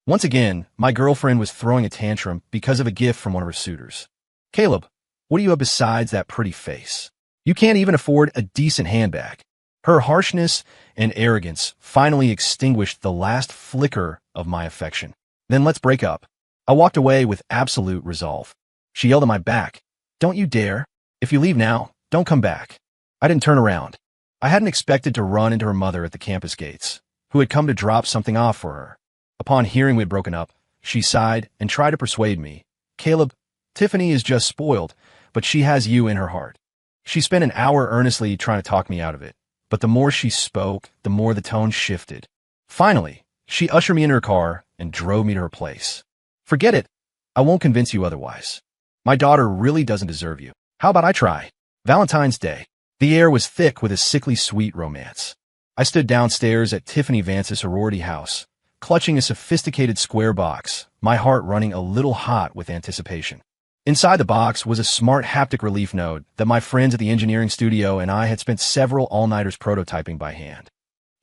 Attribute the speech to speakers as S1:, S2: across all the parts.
S1: Once again, my girlfriend was throwing a tantrum because of a gift from one of her suitors. Caleb, what do you have besides that pretty face? You can't even afford a decent handbag. Her harshness and arrogance finally extinguished the last flicker of my affection. Then let's break up. I walked away with absolute resolve. She yelled at my back, "Don't you dare. If you leave now, don't come back." I didn't turn around. I hadn't expected to run into her mother at the campus gates, who had come to drop something off for her. Upon hearing we had broken up, she sighed and tried to persuade me. "Caleb, Tiffany is just spoiled, but she has you in her heart." She spent an hour earnestly trying to talk me out of it, but the more she spoke, the more the tone shifted. Finally, she ushered me in her car and drove me to her place. "Forget it. I won't convince you otherwise. My daughter really doesn't deserve you. How about I try?" Valentine's Day. The air was thick with a sickly sweet romance. I stood downstairs at Tiffany Vance's sorority house, clutching a sophisticated square box, my heart running a little hot with anticipation. Inside the box was a smart haptic relief node that my friends at the engineering studio and I had spent several all-nighters prototyping by hand.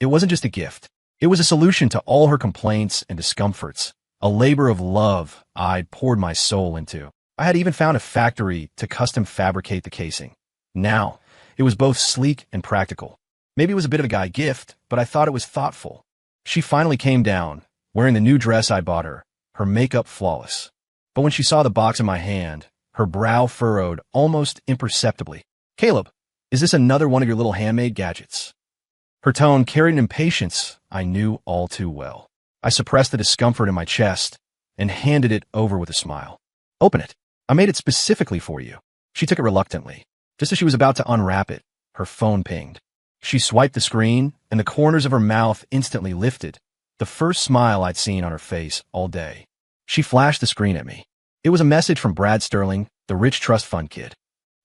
S1: It wasn't just a gift. It was a solution to all her complaints and discomforts, a labor of love I'd poured my soul into. I had even found a factory to custom fabricate the casing. Now, it was both sleek and practical. Maybe it was a bit of a guy gift, but I thought it was thoughtful. She finally came down, wearing the new dress I bought her makeup flawless. But when she saw the box in my hand, her brow furrowed almost imperceptibly. "Caleb, is this another one of your little handmade gadgets?" Her tone carried an impatience I knew all too well. I suppressed the discomfort in my chest and handed it over with a smile. "Open it. I made it specifically for you." She took it reluctantly. Just as she was about to unwrap it, her phone pinged. She swiped the screen, and the corners of her mouth instantly lifted, the first smile I'd seen on her face all day. She flashed the screen at me. It was a message from Brad Sterling, the rich trust fund kid.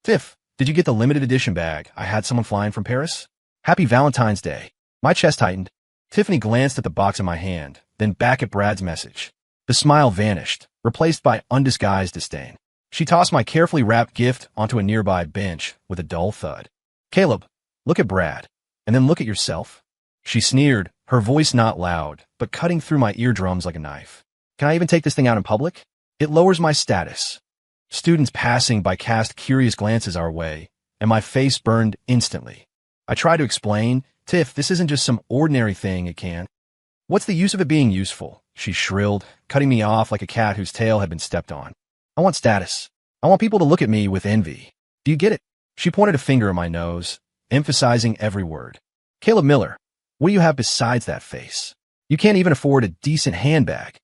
S1: "Tiff, did you get the limited edition bag I had someone flying from Paris? Happy Valentine's Day." My chest tightened. Tiffany glanced at the box in my hand, then back at Brad's message. The smile vanished, replaced by undisguised disdain. She tossed my carefully wrapped gift onto a nearby bench with a dull thud. "Caleb, look at Brad, and then look at yourself." She sneered, her voice not loud, but cutting through my eardrums like a knife. "Can I even take this thing out in public? It lowers my status." Students passing by cast curious glances our way, and my face burned instantly. I tried to explain, "Tiff, this isn't just some ordinary thing, it can." "What's the use of it being useful?" she shrilled, cutting me off like a cat whose tail had been stepped on. "I want status. I want people to look at me with envy. Do you get it?" She pointed a finger at my nose, emphasizing every word. "Caleb Miller, what do you have besides that face? You can't even afford a decent handbag."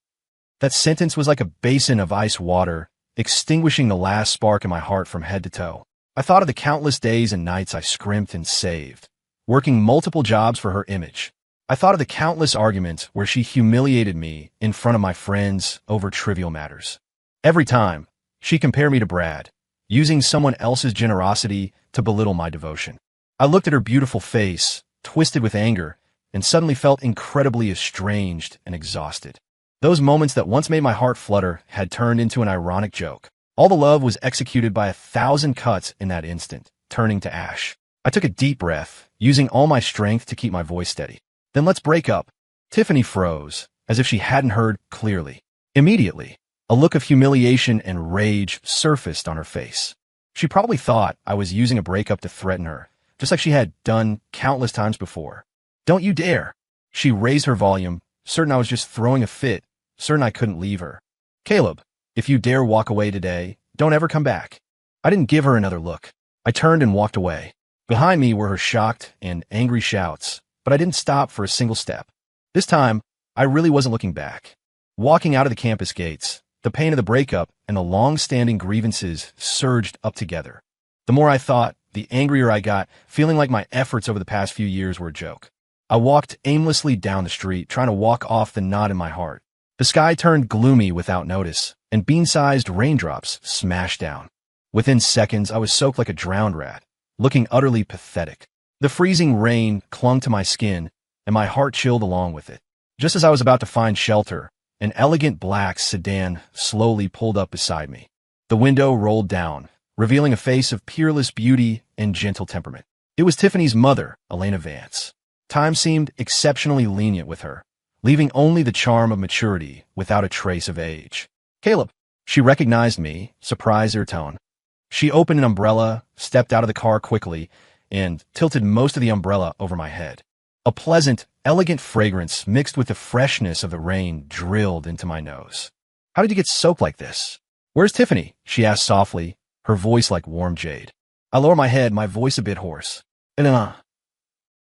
S1: That sentence was like a basin of ice water, extinguishing the last spark in my heart from head to toe. I thought of the countless days and nights I scrimped and saved, working multiple jobs for her image. I thought of the countless arguments where she humiliated me in front of my friends over trivial matters. Every time, she compared me to Brad, using someone else's generosity to belittle my devotion. I looked at her beautiful face, twisted with anger, and suddenly felt incredibly estranged and exhausted. Those moments that once made my heart flutter had turned into an ironic joke. All the love was executed by 1,000 cuts in that instant, turning to ash. I took a deep breath, using all my strength to keep my voice steady. "Then let's break up." Tiffany froze, as if she hadn't heard clearly. Immediately, a look of humiliation and rage surfaced on her face. She probably thought I was using a breakup to threaten her, just like she had done countless times before. "Don't you dare." She raised her volume, certain I was just throwing a fit, certain I couldn't leave her. "Caleb, if you dare walk away today, don't ever come back." I didn't give her another look. I turned and walked away. Behind me were her shocked and angry shouts, but I didn't stop for a single step. This time, I really wasn't looking back. Walking out of the campus gates, the pain of the breakup and the long-standing grievances surged up together. The more I thought, the angrier I got, feeling like my efforts over the past few years were a joke. I walked aimlessly down the street, trying to walk off the knot in my heart. The sky turned gloomy without notice, and bean-sized raindrops smashed down. Within seconds, I was soaked like a drowned rat, looking utterly pathetic. The freezing rain clung to my skin, and my heart chilled along with it. Just as I was about to find shelter, an elegant black sedan slowly pulled up beside me. The window rolled down, revealing a face of peerless beauty and gentle temperament. It was Tiffany's mother, Elena Vance. Time seemed exceptionally lenient with her, leaving only the charm of maturity without a trace of age. Caleb. She recognized me, surprised at her tone. She opened an umbrella, stepped out of the car quickly, and tilted most of the umbrella over my head. A pleasant, elegant fragrance mixed with the freshness of the rain drilled into my nose. How did you get soaked like this? Where's Tiffany? She asked softly, her voice like warm jade. I lower my head, my voice a bit hoarse. Elena.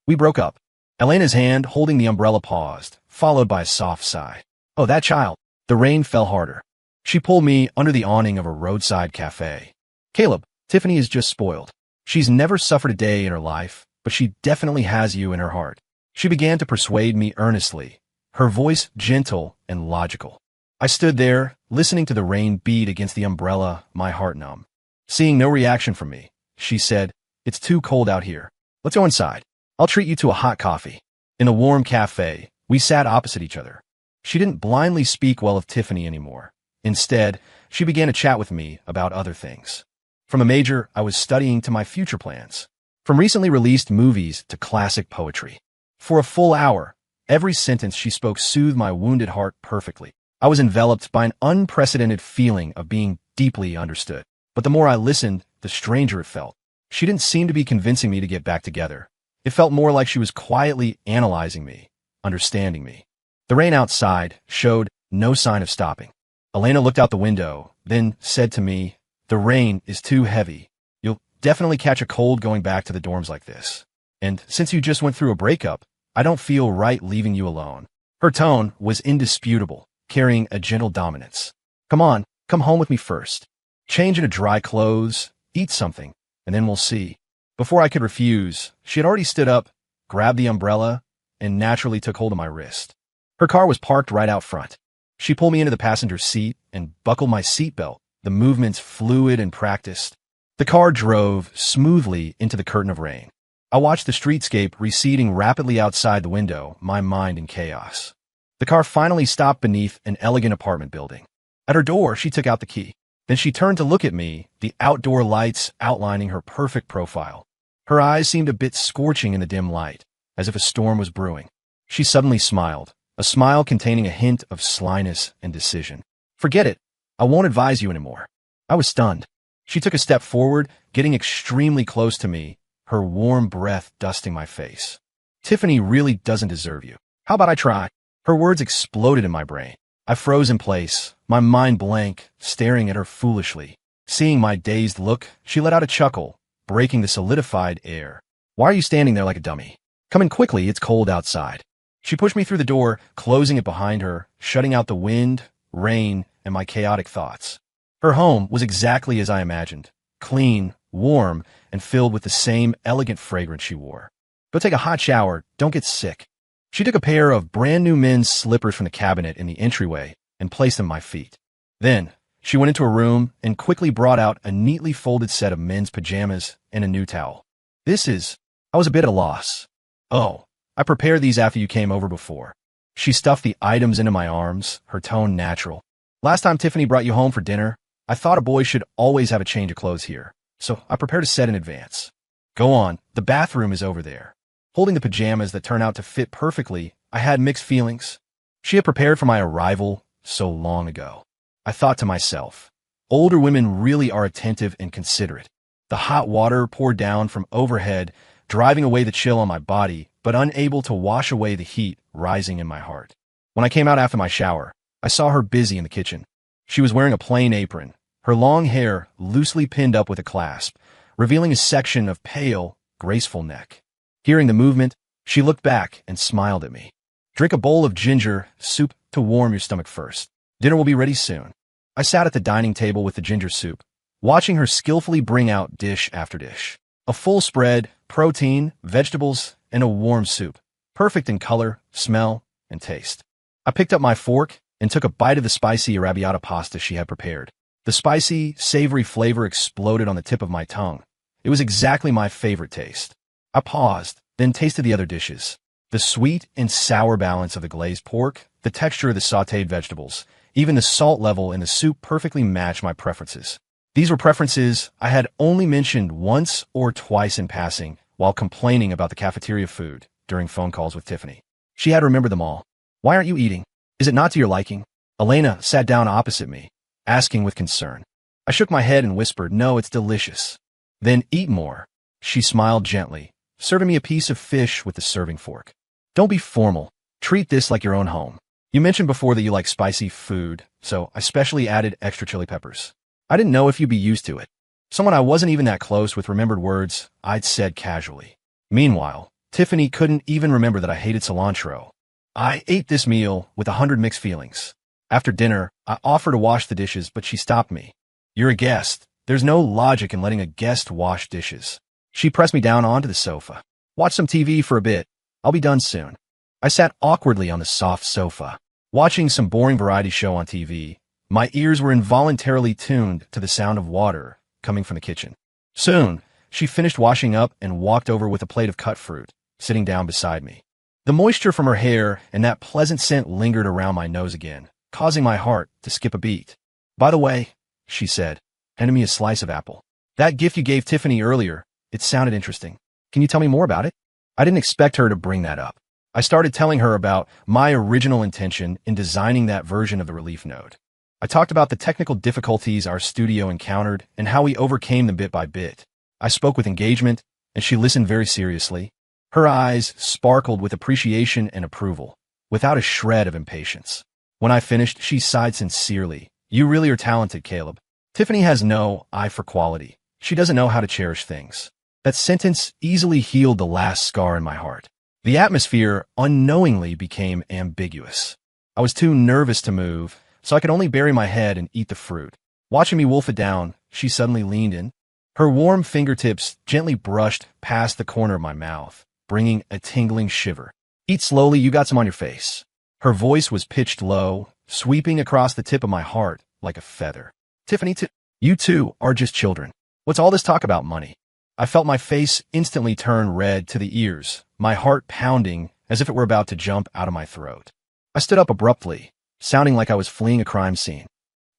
S1: We broke up. Elena's hand holding the umbrella paused, followed by a soft sigh. Oh, that child. The rain fell harder. She pulled me under the awning of a roadside cafe. Caleb, Tiffany is just spoiled. She's never suffered a day in her life, but she definitely has you in her heart. She began to persuade me earnestly, her voice gentle and logical. I stood there, listening to the rain beat against the umbrella, my heart numb. Seeing no reaction from me, she said, It's too cold out here. Let's go inside. I'll treat you to a hot coffee. In a warm cafe, we sat opposite each other. She didn't blindly speak well of Tiffany anymore. Instead, she began to chat with me about other things. From a major I was studying to my future plans. From recently released movies to classic poetry. For a full hour, every sentence she spoke soothed my wounded heart perfectly. I was enveloped by an unprecedented feeling of being deeply understood. But the more I listened, the stranger it felt. She didn't seem to be convincing me to get back together. It felt more like she was quietly analyzing me, understanding me. The rain outside showed no sign of stopping. Elena looked out the window, then said to me, The rain is too heavy. You'll definitely catch a cold going back to the dorms like this. And since you just went through a breakup, I don't feel right leaving you alone. Her tone was indisputable, carrying a gentle dominance. Come on, come home with me first. Change into dry clothes, eat something, and then we'll see. Before I could refuse, she had already stood up, grabbed the umbrella, and naturally took hold of my wrist. Her car was parked right out front. She pulled me into the passenger seat and buckled my seatbelt, the movements fluid and practiced. The car drove smoothly into the curtain of rain. I watched the streetscape receding rapidly outside the window, my mind in chaos. The car finally stopped beneath an elegant apartment building. At her door, she took out the key. Then she turned to look at me, the outdoor lights outlining her perfect profile. Her eyes seemed a bit scorching in the dim light, as if a storm was brewing. She suddenly smiled, a smile containing a hint of slyness and decision. Forget it. I won't advise you anymore. I was stunned. She took a step forward, getting extremely close to me, her warm breath dusting my face. Tiffany really doesn't deserve you. How about I try? Her words exploded in my brain. I froze in place, my mind blank, staring at her foolishly. Seeing my dazed look, she let out a chuckle, breaking the solidified air. Why are you standing there like a dummy? Come in quickly, it's cold outside. She pushed me through the door, closing it behind her, shutting out the wind, rain, and my chaotic thoughts. Her home was exactly as I imagined, clean, warm, and filled with the same elegant fragrance she wore. Go take a hot shower, don't get sick. She took a pair of brand new men's slippers from the cabinet in the entryway and placed them at my feet. Then, she went into her room and quickly brought out a neatly folded set of men's pajamas and a new towel. I was a bit at a loss. Oh, I prepared these after you came over before. She stuffed the items into my arms, her tone natural. Last time Tiffany brought you home for dinner, I thought a boy should always have a change of clothes here, so I prepared a set in advance. Go on, the bathroom is over there. Holding the pajamas that turned out to fit perfectly, I had mixed feelings. She had prepared for my arrival so long ago. I thought to myself, older women really are attentive and considerate. The hot water poured down from overhead, driving away the chill on my body, but unable to wash away the heat rising in my heart. When I came out after my shower, I saw her busy in the kitchen. She was wearing a plain apron, her long hair loosely pinned up with a clasp, revealing a section of pale, graceful neck. Hearing the movement, she looked back and smiled at me. Drink a bowl of ginger soup to warm your stomach first. Dinner will be ready soon. I sat at the dining table with the ginger soup, watching her skillfully bring out dish after dish. A full spread, protein, vegetables, and a warm soup. Perfect in color, smell, and taste. I picked up my fork and took a bite of the spicy arrabbiata pasta she had prepared. The spicy, savory flavor exploded on the tip of my tongue. It was exactly my favorite taste. I paused, then tasted the other dishes. The sweet and sour balance of the glazed pork, the texture of the sautéed vegetables, even the salt level in the soup perfectly matched my preferences. These were preferences I had only mentioned once or twice in passing while complaining about the cafeteria food during phone calls with Tiffany. She had remembered them all. Why aren't you eating? Is it not to your liking? Elena sat down opposite me, asking with concern. I shook my head and whispered, no, it's delicious. Then eat more. She smiled gently, serving me a piece of fish with the serving fork. Don't be formal. Treat this like your own home. You mentioned before that you like spicy food, so I specially added extra chili peppers. I didn't know if you'd be used to it. Someone I wasn't even that close with remembered words I'd said casually. Meanwhile, Tiffany couldn't even remember that I hated cilantro. I ate this meal with 100 mixed feelings. After dinner, I offered to wash the dishes, but she stopped me. You're a guest. There's no logic in letting a guest wash dishes. She pressed me down onto the sofa. Watch some TV for a bit. I'll be done soon. I sat awkwardly on the soft sofa, watching some boring variety show on TV. My ears were involuntarily tuned to the sound of water coming from the kitchen. Soon, she finished washing up and walked over with a plate of cut fruit, sitting down beside me. The moisture from her hair and that pleasant scent lingered around my nose again, causing my heart to skip a beat. By the way, she said, handing me a slice of apple. That gift you gave Tiffany earlier, it sounded interesting. Can you tell me more about it? I didn't expect her to bring that up. I started telling her about my original intention in designing that version of the relief node. I talked about the technical difficulties our studio encountered and how we overcame them bit by bit. I spoke with engagement, and she listened very seriously. Her eyes sparkled with appreciation and approval, without a shred of impatience. When I finished, she sighed sincerely. You really are talented, Caleb. Tiffany has no eye for quality. She doesn't know how to cherish things. That sentence easily healed the last scar in my heart. The atmosphere unknowingly became ambiguous. I was too nervous to move, so I could only bury my head and eat the fruit. Watching me wolf it down, she suddenly leaned in. Her warm fingertips gently brushed past the corner of my mouth, bringing a tingling shiver. Eat slowly, you got some on your face. Her voice was pitched low, sweeping across the tip of my heart like a feather. Tiffany, you two are just children. What's all this talk about money? I felt my face instantly turn red to the ears, my heart pounding as if it were about to jump out of my throat. I stood up abruptly, sounding like I was fleeing a crime scene.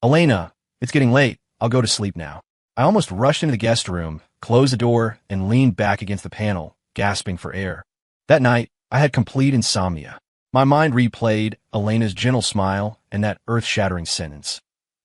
S1: Elena, it's getting late. I'll go to sleep now. I almost rushed into the guest room, closed the door, and leaned back against the panel, gasping for air. That night, I had complete insomnia. My mind replayed Elena's gentle smile and that earth-shattering sentence.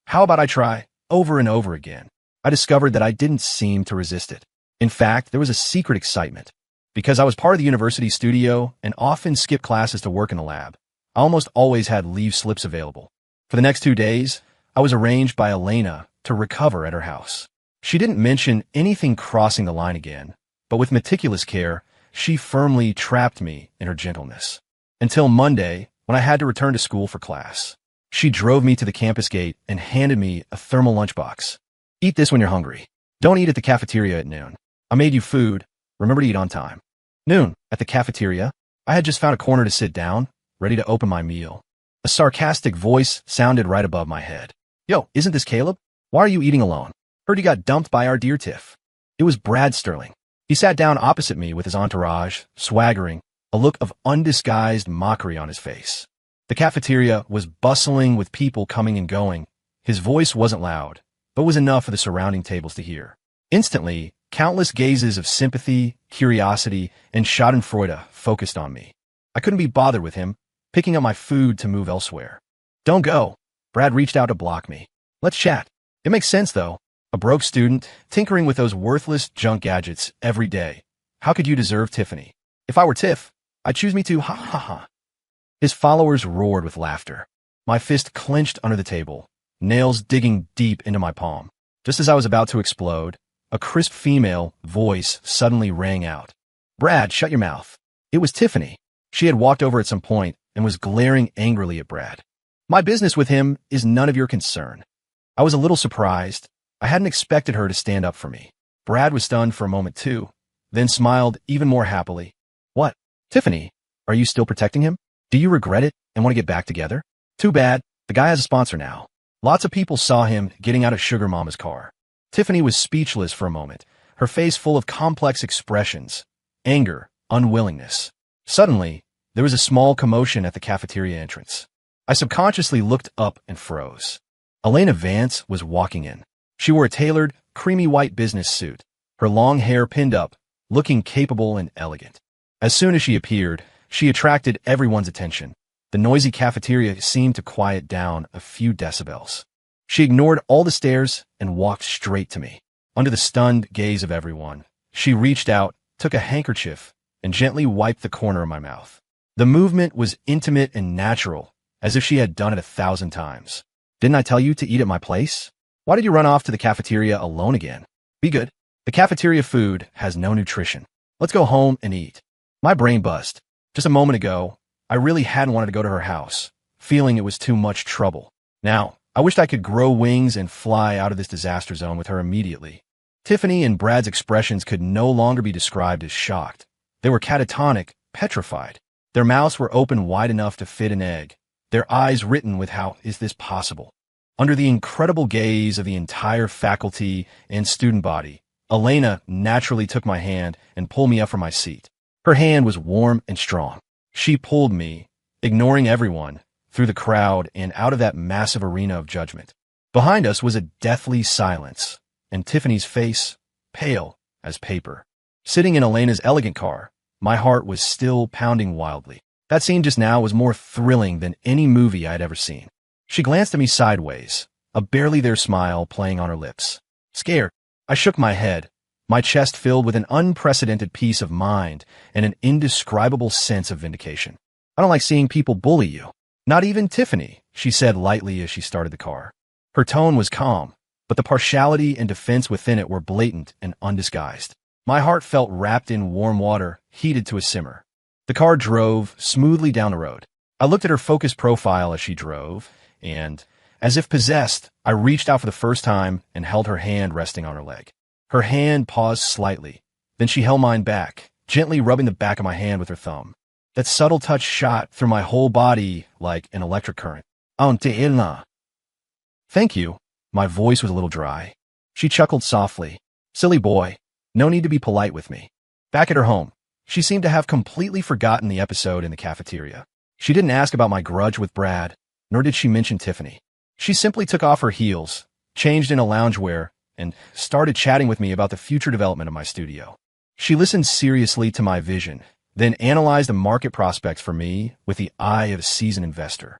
S1: How about I try over and over again? I discovered that I didn't seem to resist it. In fact, there was a secret excitement. Because I was part of the university studio and often skipped classes to work in the lab, I almost always had leave slips available. For the next 2 days, I was arranged by Elena to recover at her house. She didn't mention anything crossing the line again, but with meticulous care, she firmly trapped me in her gentleness. Until Monday, when I had to return to school for class. She drove me to the campus gate and handed me a thermal lunchbox. Eat this when you're hungry. Don't eat at the cafeteria at noon. I made you food. Remember to eat on time. Noon, at the cafeteria, I had just found a corner to sit down, ready to open my meal. A sarcastic voice sounded right above my head. Yo, isn't this Caleb? Why are you eating alone? Heard you got dumped by our dear Tiff. It was Brad Sterling. He sat down opposite me with his entourage, swaggering, a look of undisguised mockery on his face. The cafeteria was bustling with people coming and going. His voice wasn't loud, but was enough for the surrounding tables to hear. Instantly, countless gazes of sympathy, curiosity, and schadenfreude focused on me. I couldn't be bothered with him, picking up my food to move elsewhere. Don't go. Brad reached out to block me. Let's chat. It makes sense, though. A broke student, tinkering with those worthless junk gadgets every day. How could you deserve Tiffany? If I were Tiff, I'd choose me too, ha ha ha. His followers roared with laughter. My fist clenched under the table, nails digging deep into my palm. Just as I was about to explode, a crisp female voice suddenly rang out. Brad, shut your mouth. It was Tiffany. She had walked over at some point and was glaring angrily at Brad. My business with him is none of your concern. I was a little surprised. I hadn't expected her to stand up for me. Brad was stunned for a moment too, then smiled even more happily. What? Tiffany, are you still protecting him? Do you regret it and want to get back together? Too bad, the guy has a sponsor now. Lots of people saw him getting out of Sugar Mama's car. Tiffany was speechless for a moment, her face full of complex expressions, anger, unwillingness. Suddenly, there was a small commotion at the cafeteria entrance. I subconsciously looked up and froze. Elena Vance was walking in. She wore a tailored, creamy white business suit, her long hair pinned up, looking capable and elegant. As soon as she appeared, she attracted everyone's attention. The noisy cafeteria seemed to quiet down a few decibels. She ignored all the stares and walked straight to me. Under the stunned gaze of everyone, she reached out, took a handkerchief, and gently wiped the corner of my mouth. The movement was intimate and natural, as if she had done it 1,000 times. Didn't I tell you to eat at my place? Why did you run off to the cafeteria alone again? Be good. The cafeteria food has no nutrition. Let's go home and eat. My brain buzzed. Just a moment ago, I really hadn't wanted to go to her house, feeling it was too much trouble. Now, I wished I could grow wings and fly out of this disaster zone with her immediately. Tiffany and Brad's expressions could no longer be described as shocked. They were catatonic, petrified. Their mouths were open wide enough to fit an egg, their eyes written with "How is this possible?" Under the incredible gaze of the entire faculty and student body, Elena naturally took my hand and pulled me up from my seat. Her hand was warm and strong. She pulled me, ignoring everyone, through the crowd and out of that massive arena of judgment. Behind us was a deathly silence, and Tiffany's face, pale as paper. Sitting in Elena's elegant car, my heart was still pounding wildly. That scene just now was more thrilling than any movie I had ever seen. She glanced at me sideways, a barely there smile playing on her lips. Scared, I shook my head, my chest filled with an unprecedented peace of mind and an indescribable sense of vindication. I don't like seeing people bully you. Not even Tiffany, she said lightly as she started the car. Her tone was calm, but the partiality and defense within it were blatant and undisguised. My heart felt wrapped in warm water, heated to a simmer. The car drove smoothly down the road. I looked at her focused profile as she drove, and, as if possessed, I reached out for the first time and held her hand resting on her leg. Her hand paused slightly. Then she held mine back, gently rubbing the back of my hand with her thumb. That subtle touch shot through my whole body like an electric current. Auntie Elna. Thank you. My voice was a little dry. She chuckled softly. Silly boy. No need to be polite with me. Back at her home, she seemed to have completely forgotten the episode in the cafeteria. She didn't ask about my grudge with Brad, nor did she mention Tiffany. She simply took off her heels, changed into loungewear, and started chatting with me about the future development of my studio. She listened seriously to my vision, then analyzed the market prospects for me with the eye of a seasoned investor.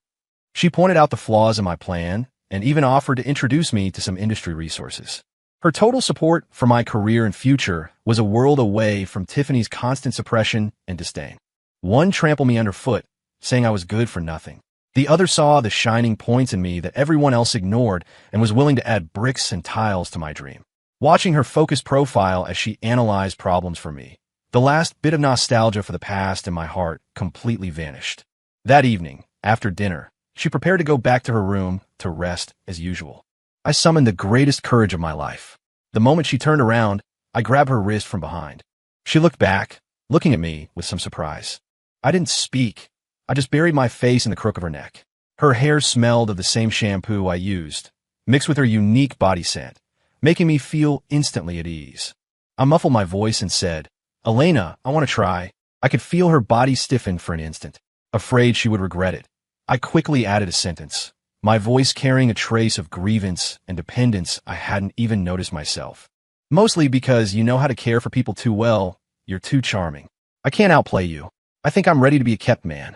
S1: She pointed out the flaws in my plan and even offered to introduce me to some industry resources. Her total support for my career and future was a world away from Tiffany's constant suppression and disdain. One trampled me underfoot, saying I was good for nothing. The other saw the shining points in me that everyone else ignored and was willing to add bricks and tiles to my dream. Watching her focused profile as she analyzed problems for me, the last bit of nostalgia for the past in my heart completely vanished. That evening, after dinner, she prepared to go back to her room to rest as usual. I summoned the greatest courage of my life. The moment she turned around, I grabbed her wrist from behind. She looked back, looking at me with some surprise. I didn't speak. I just buried my face in the crook of her neck. Her hair smelled of the same shampoo I used, mixed with her unique body scent, making me feel instantly at ease. I muffled my voice and said, Elena, I want to try. I could feel her body stiffen for an instant, afraid she would regret it. I quickly added a sentence, my voice carrying a trace of grievance and dependence I hadn't even noticed myself. Mostly because you know how to care for people too well, you're too charming. I can't outplay you. I think I'm ready to be a kept man.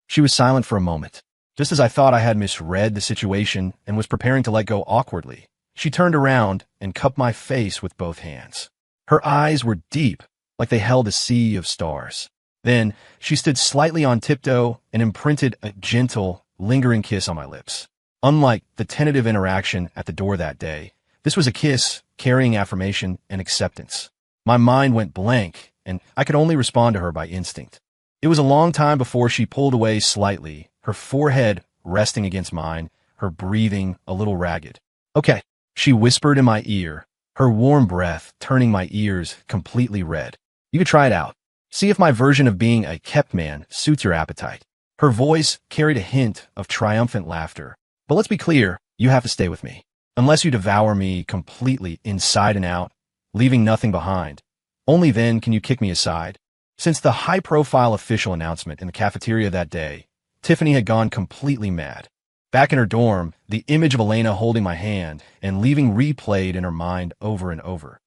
S1: She was silent for a moment. Just as I thought I had misread the situation and was preparing to let go awkwardly, she turned around and cupped my face with both hands. Her eyes were deep, like they held a sea of stars. Then she stood slightly on tiptoe and imprinted a gentle, lingering kiss on my lips. Unlike the tentative interaction at the door that day, this was a kiss carrying affirmation and acceptance. My mind went blank, and I could only respond to her by instinct. It was a long time before she pulled away slightly, her forehead resting against mine, her breathing a little ragged. Okay, she whispered in my ear, her warm breath turning my ears completely red. You could try it out. See if my version of being a kept man suits your appetite. Her voice carried a hint of triumphant laughter. But let's be clear, you have to stay with me. Unless you devour me completely inside and out, leaving nothing behind. Only then can you kick me aside. Since the high-profile official announcement in the cafeteria that day, Tiffany had gone completely mad. Back in her dorm, the image of Elena holding my hand and leaving replayed in her mind over and over.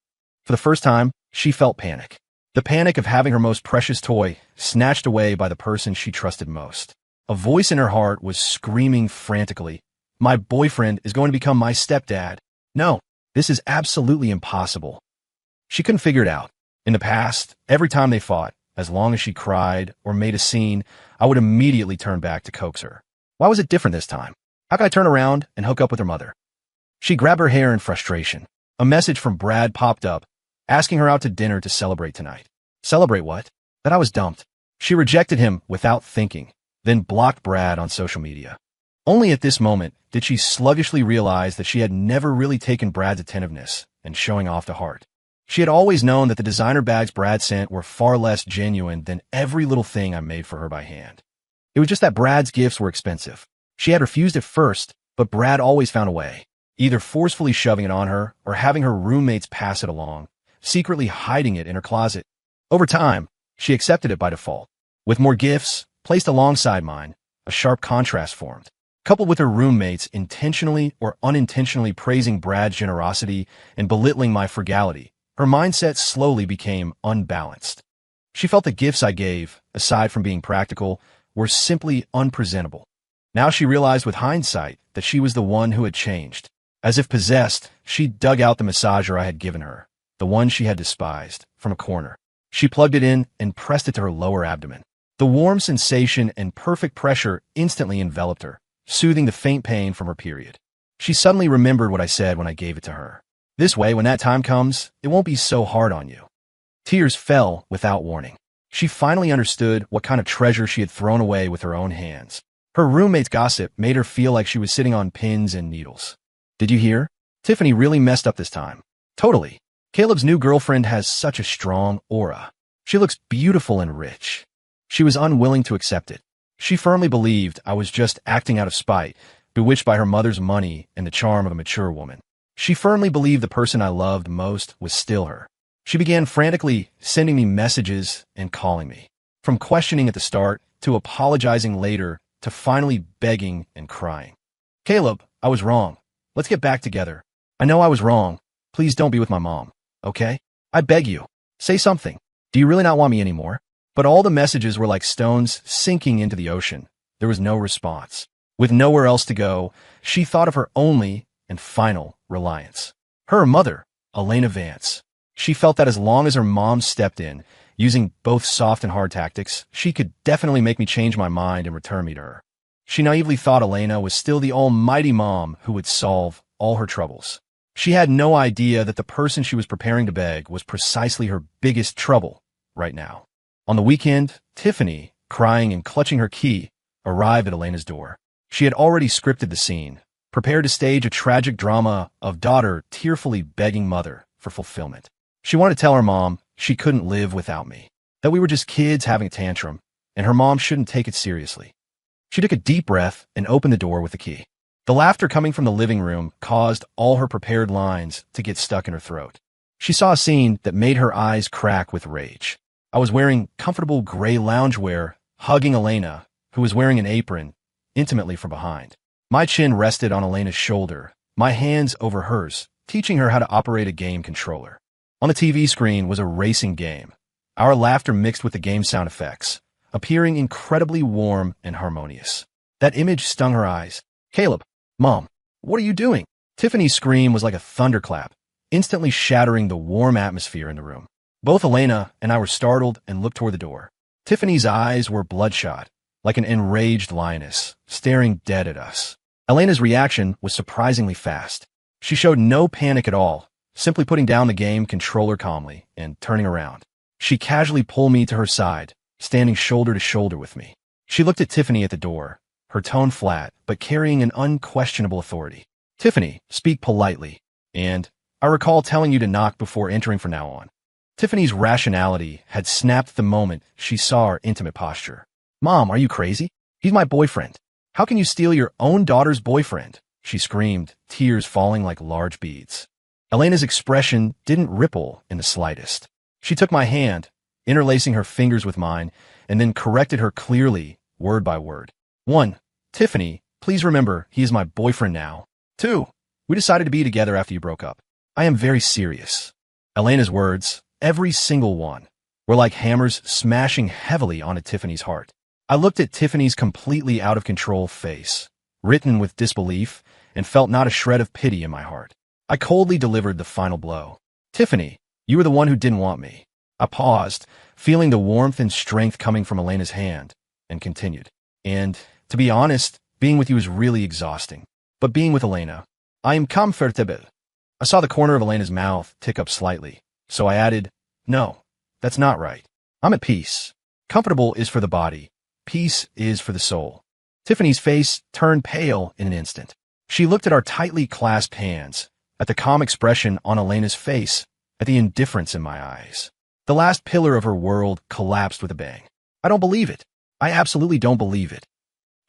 S1: For the first time, she felt panic. The panic of having her most precious toy snatched away by the person she trusted most. A voice in her heart was screaming frantically, "My boyfriend is going to become my stepdad. No, this is absolutely impossible." She couldn't figure it out. In the past, every time they fought, as long as she cried or made a scene, I would immediately turn back to coax her. Why was it different this time? How could I turn around and hook up with her mother? She grabbed her hair in frustration. A message from Brad popped up, asking her out to dinner to celebrate tonight. Celebrate what? That I was dumped. She rejected him without thinking, then blocked Brad on social media. Only at this moment did she sluggishly realize that she had never really taken Brad's attentiveness and showing off to heart. She had always known that the designer bags Brad sent were far less genuine than every little thing I made for her by hand. It was just that Brad's gifts were expensive. She had refused at first, but Brad always found a way, either forcefully shoving it on her or having her roommates pass it along, secretly hiding it in her closet. Over time, she accepted it by default. With more gifts placed alongside mine, a sharp contrast formed. Coupled with her roommates intentionally or unintentionally praising Brad's generosity and belittling my frugality, her mindset slowly became unbalanced. She felt the gifts I gave, aside from being practical, were simply unpresentable. Now she realized with hindsight that she was the one who had changed. As if possessed, she dug out the massager I had given her, the one she had despised, from a corner. She plugged it in and pressed it to her lower abdomen. The warm sensation and perfect pressure instantly enveloped her, soothing the faint pain from her period. She suddenly remembered what I said when I gave it to her. This way, when that time comes, it won't be so hard on you. Tears fell without warning. She finally understood what kind of treasure she had thrown away with her own hands. Her roommate's gossip made her feel like she was sitting on pins and needles. Did you hear? Tiffany really messed up this time. Totally. Caleb's new girlfriend has such a strong aura. She looks beautiful and rich. She was unwilling to accept it. She firmly believed I was just acting out of spite, bewitched by her mother's money and the charm of a mature woman. She firmly believed the person I loved most was still her. She began frantically sending me messages and calling me. From questioning at the start, to apologizing later, to finally begging and crying. "Caleb, I was wrong. Let's get back together. I know I was wrong. Please don't be with my mom, okay? I beg you. Say something. Do you really not want me anymore?" But all the messages were like stones sinking into the ocean. There was no response. With nowhere else to go, she thought of her only and final reliance. Her mother, Elena Vance. She felt that as long as her mom stepped in, using both soft and hard tactics, she could definitely make me change my mind and return me to her. She naively thought Elena was still the almighty mom who would solve all her troubles. She had no idea that the person she was preparing to beg was precisely her biggest trouble right now. On the weekend, Tiffany, crying and clutching her key, arrived at Elena's door. She had already scripted the scene, prepared to stage a tragic drama of daughter tearfully begging mother for fulfillment. She wanted to tell her mom she couldn't live without me, that we were just kids having a tantrum, and her mom shouldn't take it seriously. She took a deep breath and opened the door with the key. The laughter coming from the living room caused all her prepared lines to get stuck in her throat. She saw a scene that made her eyes crack with rage. I was wearing comfortable gray loungewear, hugging Elena, who was wearing an apron, intimately from behind. My chin rested on Elena's shoulder, my hands over hers, teaching her how to operate a game controller. On the TV screen was a racing game, our laughter mixed with the game sound effects, appearing incredibly warm and harmonious. That image stung her eyes. "Caleb, Mom, what are you doing?" Tiffany's scream was like a thunderclap, instantly shattering the warm atmosphere in the room. Both Elena and I were startled and looked toward the door. Tiffany's eyes were bloodshot, like an enraged lioness, staring dead at us. Elena's reaction was surprisingly fast. She showed no panic at all, simply putting down the game controller calmly and turning around. She casually pulled me to her side, standing shoulder to shoulder with me. She looked at Tiffany at the door, her tone flat, but carrying an unquestionable authority. "Tiffany, speak politely, and I recall telling you to knock before entering from now on." Tiffany's rationality had snapped the moment she saw our intimate posture. "Mom, are you crazy? He's my boyfriend. How can you steal your own daughter's boyfriend?" she screamed, tears falling like large beads. Elena's expression didn't ripple in the slightest. She took my hand, interlacing her fingers with mine, and then corrected her clearly, word by word. 1. Tiffany, please remember he is my boyfriend now. 2. We decided to be together after you broke up. I am very serious. Elena's words, every single one, were like hammers smashing heavily onto Tiffany's heart. I looked at Tiffany's completely out of control face, written with disbelief, and felt not a shred of pity in my heart. I coldly delivered the final blow. Tiffany, you were the one who didn't want me. I paused, feeling the warmth and strength coming from Elena's hand, and continued. And, to be honest, being with you is really exhausting. But being with Elena, I am comfortable. I saw the corner of Elena's mouth tick up slightly, so I added, no, that's not right. I'm at peace. Comfortable is for the body. Peace is for the soul. Tiffany's face turned pale in an instant. She looked at our tightly clasped hands, at the calm expression on Elena's face, at the indifference in my eyes. The last pillar of her world collapsed with a bang. I don't believe it. I absolutely don't believe it.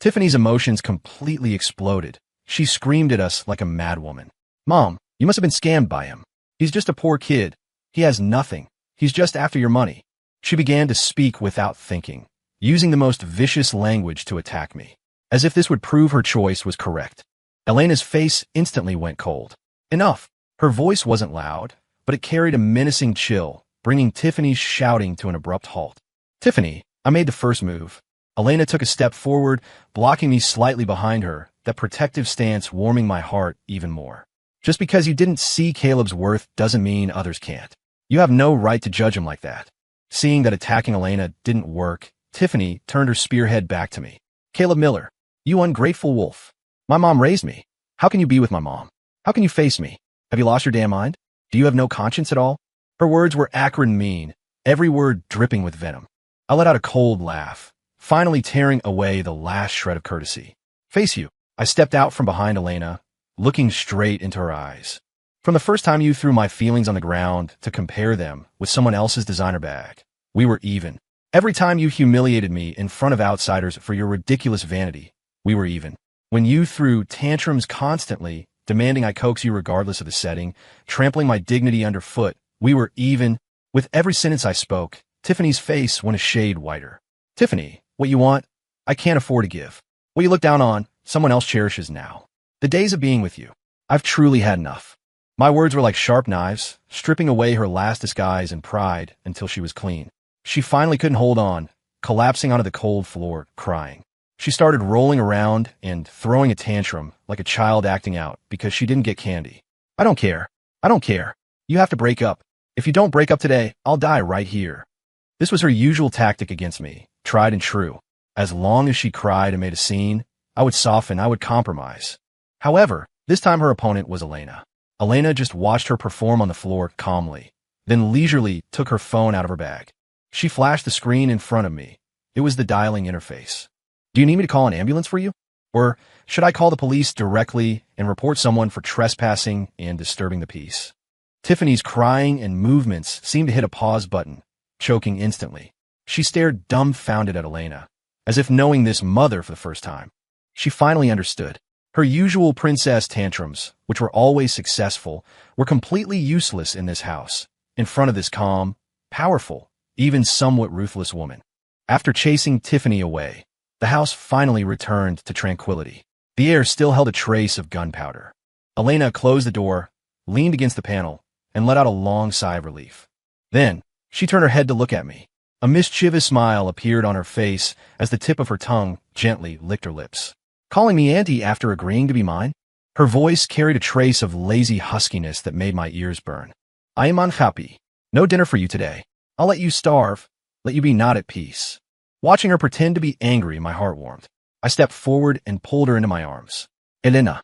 S1: Tiffany's emotions completely exploded. She screamed at us like a madwoman. Mom, you must have been scammed by him. He's just a poor kid. He has nothing. He's just after your money. She began to speak without thinking, using the most vicious language to attack me, as if this would prove her choice was correct. Elena's face instantly went cold. Enough. Her voice wasn't loud, but it carried a menacing chill, bringing Tiffany's shouting to an abrupt halt. Tiffany, I made the first move. Elena took a step forward, blocking me slightly behind her, that protective stance warming my heart even more. Just because you didn't see Caleb's worth doesn't mean others can't. You have no right to judge him like that. Seeing that attacking Elena didn't work, Tiffany turned her spearhead back to me. Caleb Miller, you ungrateful wolf. My mom raised me. How can you be with my mom? How can you face me? Have you lost your damn mind? Do you have no conscience at all? Her words were acrid and mean, every word dripping with venom. I let out a cold laugh, finally tearing away the last shred of courtesy. Face you. I stepped out from behind Elena, looking straight into her eyes. From the first time you threw my feelings on the ground to compare them with someone else's designer bag, we were even. Every time you humiliated me in front of outsiders for your ridiculous vanity, we were even. When you threw tantrums constantly, demanding I coax you regardless of the setting, trampling my dignity underfoot, we were even. With every sentence I spoke, Tiffany's face went a shade whiter. Tiffany, what you want, I can't afford to give. What you look down on, someone else cherishes now. The days of being with you, I've truly had enough. My words were like sharp knives, stripping away her last disguise and pride until she was clean. She finally couldn't hold on, collapsing onto the cold floor, crying. She started rolling around and throwing a tantrum like a child acting out because she didn't get candy. I don't care. I don't care. You have to break up. If you don't break up today, I'll die right here. This was her usual tactic against me, tried and true. As long as she cried and made a scene, I would soften, I would compromise. However, this time her opponent was Elena. Elena just watched her perform on the floor calmly, then leisurely took her phone out of her bag. She flashed the screen in front of me. It was the dialing interface. Do you need me to call an ambulance for you? Or should I call the police directly and report someone for trespassing and disturbing the peace? Tiffany's crying and movements seemed to hit a pause button, choking instantly. She stared dumbfounded at Elena, as if knowing this mother for the first time. She finally understood. Her usual princess tantrums, which were always successful, were completely useless in this house, in front of this calm, powerful, even somewhat ruthless woman. After chasing Tiffany away, the house finally returned to tranquility. The air still held a trace of gunpowder. Elena closed the door, leaned against the panel, and let out a long sigh of relief. Then, she turned her head to look at me. A mischievous smile appeared on her face as the tip of her tongue gently licked her lips. Calling me auntie after agreeing to be mine? Her voice carried a trace of lazy huskiness that made my ears burn. I am unhappy. No dinner for you today. I'll let you starve, let you be not at peace. Watching her pretend to be angry, my heart warmed. I stepped forward and pulled her into my arms. Elena.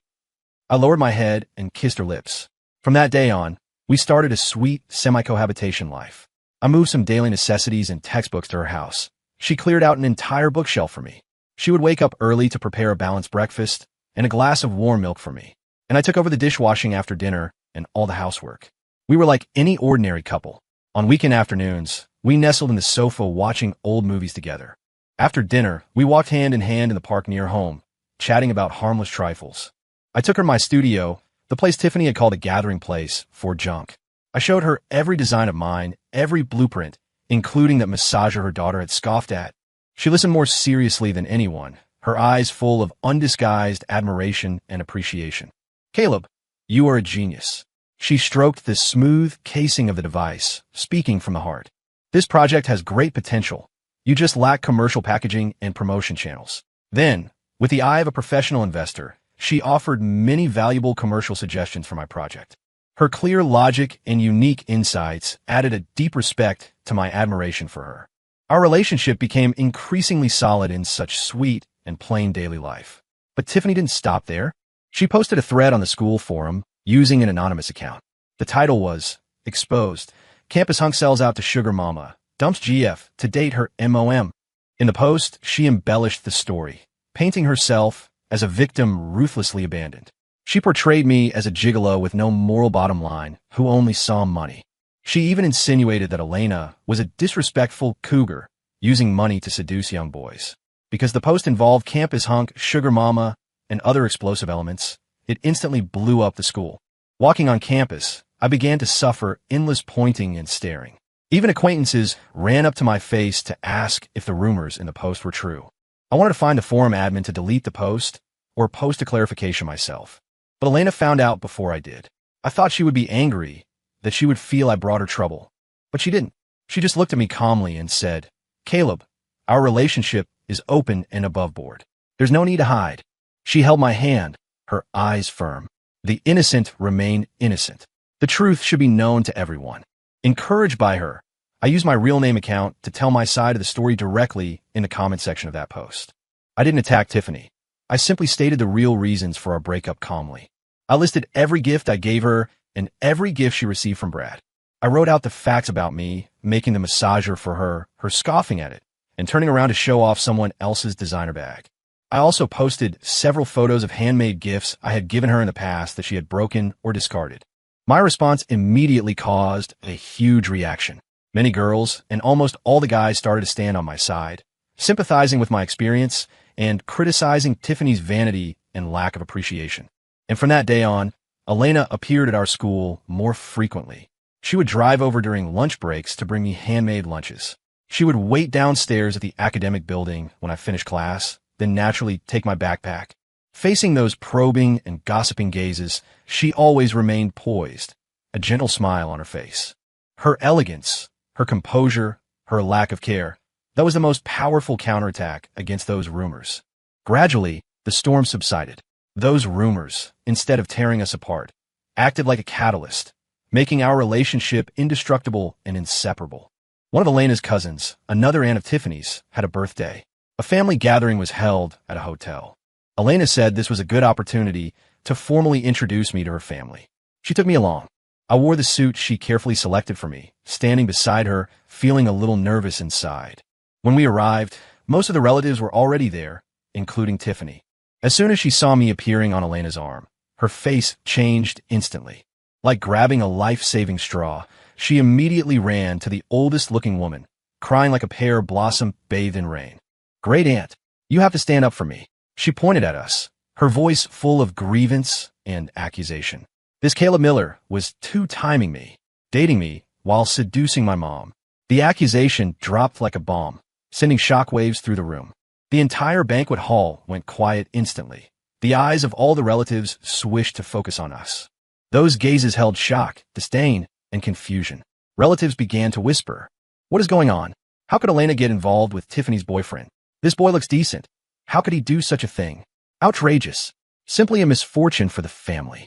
S1: I lowered my head and kissed her lips. From that day on, we started a sweet semi-cohabitation life. I moved some daily necessities and textbooks to her house. She cleared out an entire bookshelf for me. She would wake up early to prepare a balanced breakfast and a glass of warm milk for me. And I took over the dishwashing after dinner and all the housework. We were like any ordinary couple. On weekend afternoons, we nestled in the sofa watching old movies together. After dinner, we walked hand in hand in the park near home, chatting about harmless trifles. I took her to my studio, the place Tiffany had called a gathering place for junk. I showed her every design of mine, every blueprint, including that massager her daughter had scoffed at. She listened more seriously than anyone, her eyes full of undisguised admiration and appreciation. Caleb, you are a genius. She stroked the smooth casing of the device, speaking from the heart. This project has great potential, You just lack commercial packaging and promotion channels. Then, with the eye of a professional investor, she offered many valuable commercial suggestions for my project. Her clear logic and unique insights added a deep respect to my admiration for her. Our relationship became increasingly solid in such sweet and plain daily life. But Tiffany didn't stop there. She posted a thread on the school forum using an anonymous account. The title was, "Exposed. Campus Hunk sells out to Sugar Mama. Dumps GF to date her MOM." In the post, she embellished the story, painting herself as a victim ruthlessly abandoned. She portrayed me as a gigolo with no moral bottom line who only saw money. She even insinuated that Elena was a disrespectful cougar using money to seduce young boys. Because the post involved Campus Hunk, Sugar Mama, and other explosive elements, it instantly blew up the school. Walking on campus, I began to suffer endless pointing and staring. Even acquaintances ran up to my face to ask if the rumors in the post were true. I wanted to find the forum admin to delete the post or post a clarification myself. But Elena found out before I did. I thought she would be angry, that she would feel I brought her trouble. But she didn't. She just looked at me calmly and said, "Caleb, our relationship is open and above board. There's no need to hide." She held my hand, her eyes firm. The innocent remain innocent. The truth should be known to everyone. Encouraged by her, I used my real name account to tell my side of the story directly in the comment section of that post. I didn't attack Tiffany. I simply stated the real reasons for our breakup calmly. I listed every gift I gave her and every gift she received from Brad. I wrote out the facts about me, making the massager for her scoffing at it, and turning around to show off someone else's designer bag. I also posted several photos of handmade gifts I had given her in the past that she had broken or discarded. My response immediately caused a huge reaction. Many girls and almost all the guys started to stand on my side, sympathizing with my experience and criticizing Tiffany's vanity and lack of appreciation. And from that day on, Elena appeared at our school more frequently. She would drive over during lunch breaks to bring me handmade lunches. She would wait downstairs at the academic building when I finished class, then naturally take my backpack. Facing those probing and gossiping gazes, she always remained poised, a gentle smile on her face. Her elegance, her composure, her lack of care, that was the most powerful counterattack against those rumors. Gradually, the storm subsided. Those rumors, instead of tearing us apart, acted like a catalyst, making our relationship indestructible and inseparable. One of Elena's cousins, another aunt of Tiffany's, had a birthday. A family gathering was held at a hotel. Elena said this was a good opportunity to formally introduce me to her family. She took me along. I wore the suit she carefully selected for me, standing beside her, feeling a little nervous inside. When we arrived, most of the relatives were already there, including Tiffany. As soon as she saw me appearing on Elena's arm, her face changed instantly. Like grabbing a life-saving straw, she immediately ran to the oldest-looking woman, crying like a pear blossom bathed in rain. "Great aunt, you have to stand up for me." She pointed at us, her voice full of grievance and accusation. This Caleb Miller was two-timing me, dating me while seducing my mom. The accusation dropped like a bomb, sending shockwaves through the room. The entire banquet hall went quiet instantly. The eyes of all the relatives swished to focus on us. Those gazes held shock, disdain, and confusion. Relatives began to whisper, "What is going on? How could Elena get involved with Tiffany's boyfriend? This boy looks decent. How could he do such a thing? Outrageous. Simply a misfortune for the family."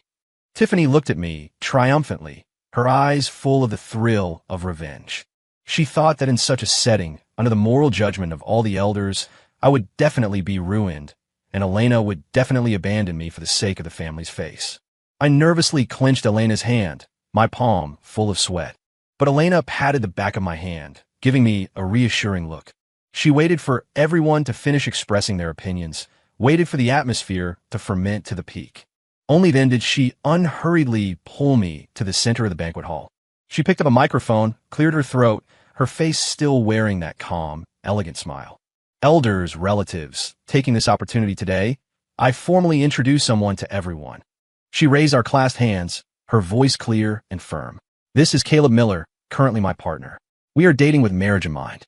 S1: Tiffany looked at me triumphantly, her eyes full of the thrill of revenge. She thought that in such a setting, under the moral judgment of all the elders, I would definitely be ruined, and Elena would definitely abandon me for the sake of the family's face. I nervously clenched Elena's hand, my palm full of sweat. But Elena patted the back of my hand, giving me a reassuring look. She waited for everyone to finish expressing their opinions, waited for the atmosphere to ferment to the peak. Only then did she unhurriedly pull me to the center of the banquet hall. She picked up a microphone, cleared her throat, her face still wearing that calm, elegant smile. "Elders, relatives, taking this opportunity today, I formally introduce someone to everyone." She raised our clasped hands, her voice clear and firm. "This is Caleb Miller, currently my partner. We are dating with marriage in mind."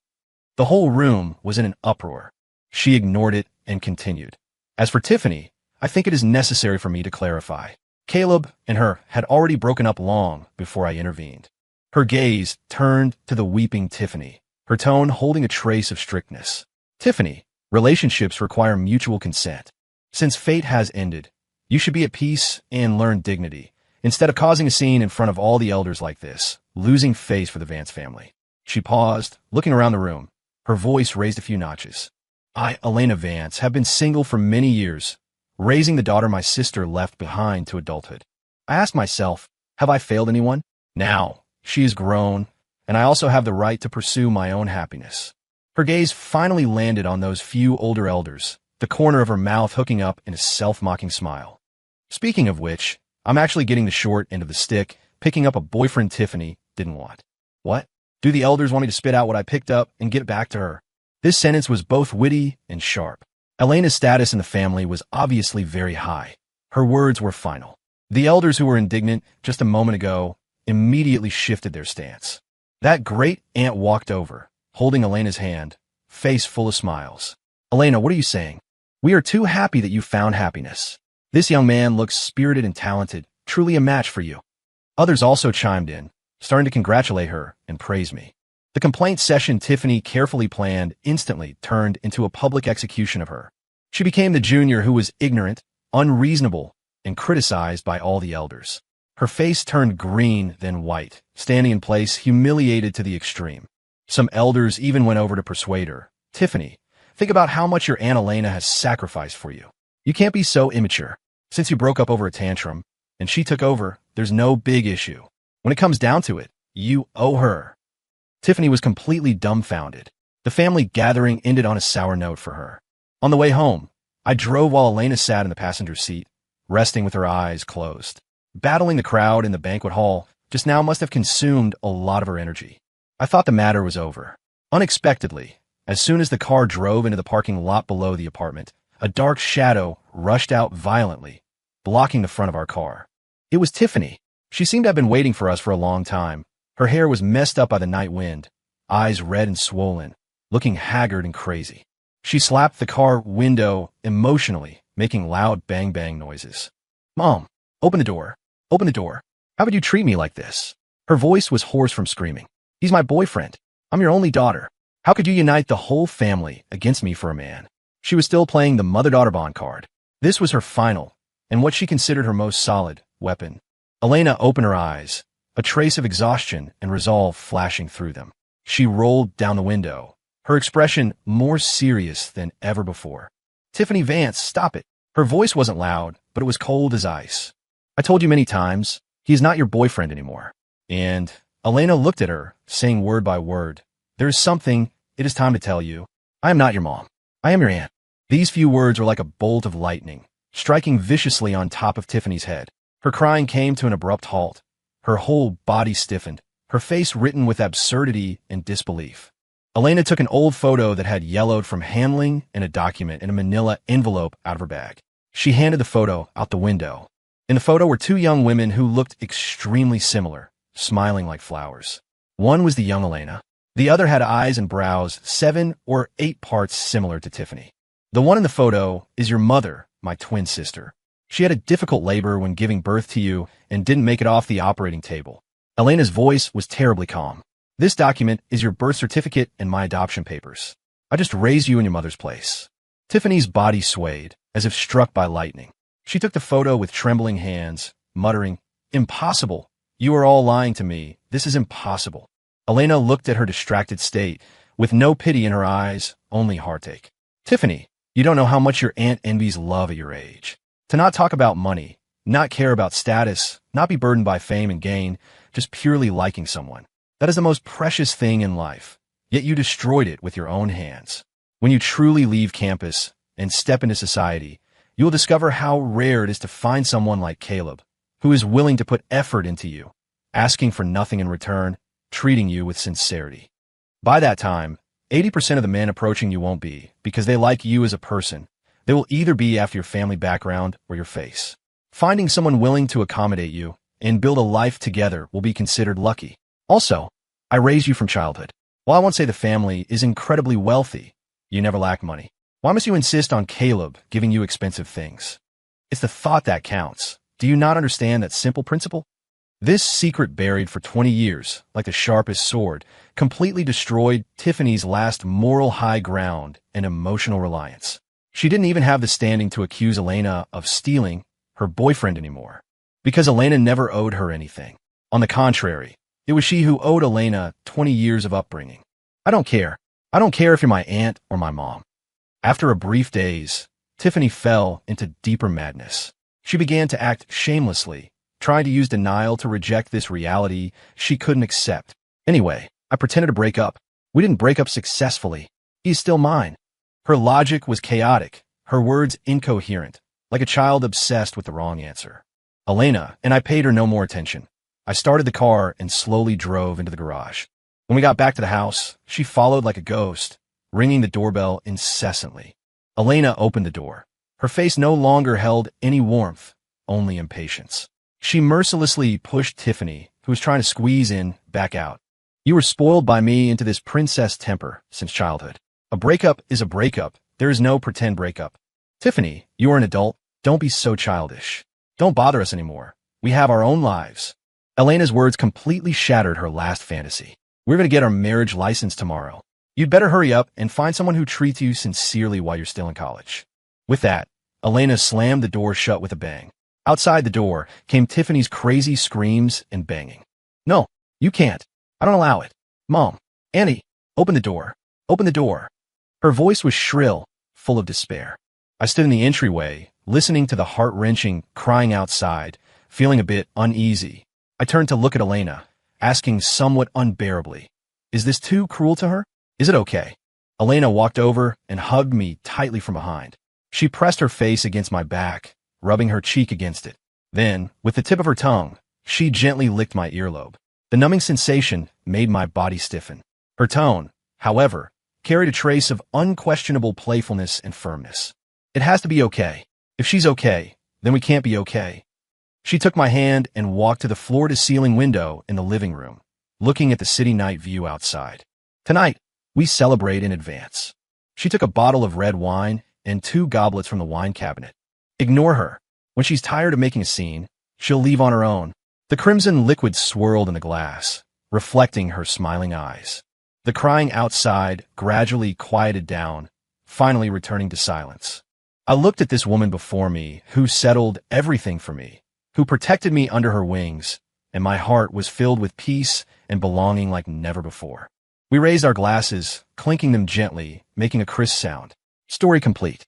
S1: The whole room was in an uproar. She ignored it and continued. "As for Tiffany, I think it is necessary for me to clarify. Caleb and her had already broken up long before I intervened." Her gaze turned to the weeping Tiffany, her tone holding a trace of strictness. Tiffany, relationships require mutual consent. Since fate has ended, you should be at peace and learn dignity, instead of causing a scene in front of all the elders like this, losing face for the Vance family. She paused, looking around the room, her voice raised a few notches. I, Elena Vance, have been single for many years, raising the daughter my sister left behind to adulthood. I asked myself, have I failed anyone? Now, she is grown, and I also have the right to pursue my own happiness. Her gaze finally landed on those few older elders, the corner of her mouth hooking up in a self-mocking smile. Speaking of which, I'm actually getting the short end of the stick, picking up a boyfriend Tiffany didn't want. What? Do the elders want me to spit out what I picked up and get it back to her? This sentence was both witty and sharp. Elena's status in the family was obviously very high. Her words were final. The elders who were indignant just a moment ago immediately shifted their stance. That great aunt walked over, holding Elena's hand, face full of smiles. Elena, what are you saying? We are too happy that you found happiness. This young man looks spirited and talented, truly a match for you. Others also chimed in, starting to congratulate her and praise me. The complaint session Tiffany carefully planned instantly turned into a public execution of her. She became the junior who was ignorant, unreasonable, and criticized by all the elders. Her face turned green, then white, standing in place, humiliated to the extreme. Some elders even went over to persuade her. Tiffany, think about how much your Aunt Elena has sacrificed for you. You can't be so immature. Since you broke up over a tantrum, and she took over, there's no big issue. When it comes down to it, you owe her. Tiffany was completely dumbfounded. The family gathering ended on a sour note for her. On the way home, I drove while Elena sat in the passenger seat, resting with her eyes closed. Battling the crowd in the banquet hall just now must have consumed a lot of her energy. I thought the matter was over. Unexpectedly, as soon as the car drove into the parking lot below the apartment, a dark shadow rushed out violently, blocking the front of our car. It was Tiffany. She seemed to have been waiting for us for a long time. Her hair was messed up by the night wind, eyes red and swollen, looking haggard and crazy. She slapped the car window emotionally, making loud bang-bang noises. Mom, open the door. Open the door. How would you treat me like this? Her voice was hoarse from screaming. He's my boyfriend. I'm your only daughter. How could you unite the whole family against me for a man? She was still playing the mother-daughter bond card. This was her final, and what she considered her most solid, weapon. Elena opened her eyes, a trace of exhaustion and resolve flashing through them. She rolled down the window, her expression more serious than ever before. Tiffany Vance, stop it. Her voice wasn't loud, but it was cold as ice. I told you many times, he is not your boyfriend anymore. And Elena looked at her, saying word by word, there is something, it is time to tell you. I am not your mom. I am your aunt. These few words were like a bolt of lightning, striking viciously on top of Tiffany's head. Her crying came to an abrupt halt. Her whole body stiffened, her face written with absurdity and disbelief. Elena took an old photo that had yellowed from handling and a document in a manila envelope out of her bag. She handed the photo out the window. In the photo were two young women who looked extremely similar, smiling like flowers. One was the young Elena. The other had eyes and brows 7 or 8 parts similar to Tiffany. The one in the photo is your mother, my twin sister. She had a difficult labor when giving birth to you and didn't make it off the operating table. Elena's voice was terribly calm. This document is your birth certificate and my adoption papers. I just raised you in your mother's place. Tiffany's body swayed, as if struck by lightning. She took the photo with trembling hands, muttering, Impossible. You are all lying to me. This is impossible. Elena looked at her distracted state, with no pity in her eyes, only heartache. Tiffany, you don't know how much your aunt envies love at your age. To not talk about money, not care about status, not be burdened by fame and gain, just purely liking someone. That is the most precious thing in life, yet you destroyed it with your own hands. When you truly leave campus and step into society, you will discover how rare it is to find someone like Caleb, who is willing to put effort into you, asking for nothing in return, treating you with sincerity. By that time, 80% of the men approaching you won't be because they like you as a person. They will either be after your family background or your face. Finding someone willing to accommodate you and build a life together will be considered lucky. Also, I raised you from childhood. While I won't say the family is incredibly wealthy, you never lack money. Why must you insist on Caleb giving you expensive things? It's the thought that counts. Do you not understand that simple principle? This secret buried for 20 years, like the sharpest sword, completely destroyed Tiffany's last moral high ground and emotional reliance. She didn't even have the standing to accuse Elena of stealing her boyfriend anymore, because Elena never owed her anything. On the contrary, it was she who owed Elena 20 years of upbringing. I don't care. I don't care if you're my aunt or my mom. After a brief daze, Tiffany fell into deeper madness. She began to act shamelessly, trying to use denial to reject this reality she couldn't accept. Anyway, I pretended to break up. We didn't break up successfully. He's still mine. Her logic was chaotic, her words incoherent, like a child obsessed with the wrong answer. Elena, and I paid her no more attention. I started the car and slowly drove into the garage. When we got back to the house, she followed like a ghost, ringing the doorbell incessantly. Elena opened the door. Her face no longer held any warmth, only impatience. She mercilessly pushed Tiffany, who was trying to squeeze in, back out. You were spoiled by me into this princess temper since childhood. A breakup is a breakup. There is no pretend breakup. Tiffany, you are an adult. Don't be so childish. Don't bother us anymore. We have our own lives. Elena's words completely shattered her last fantasy. We're going to get our marriage license tomorrow. You'd better hurry up and find someone who treats you sincerely while you're still in college. With that, Elena slammed the door shut with a bang. Outside the door came Tiffany's crazy screams and banging. No, you can't. I don't allow it. Mom, Annie, open the door. Open the door. Her voice was shrill, full of despair. I stood in the entryway, listening to the heart-wrenching crying outside, feeling a bit uneasy. I turned to look at Elena, asking somewhat unbearably, is this too cruel to her? Is it okay? Elena walked over and hugged me tightly from behind. She pressed her face against my back, rubbing her cheek against it. Then, with the tip of her tongue, she gently licked my earlobe. The numbing sensation made my body stiffen. Her tone, however, carried a trace of unquestionable playfulness and firmness. It has to be okay. If she's okay, then we can't be okay. She took my hand and walked to the floor-to-ceiling window in the living room, looking at the city night view outside. Tonight, we celebrate in advance. She took a bottle of red wine and 2 goblets from the wine cabinet. Ignore her. When she's tired of making a scene, she'll leave on her own. The crimson liquid swirled in the glass, reflecting her smiling eyes. The crying outside gradually quieted down, finally returning to silence. I looked at this woman before me who settled everything for me, who protected me under her wings, and my heart was filled with peace and belonging like never before. We raised our glasses, clinking them gently, making a crisp sound. Story complete.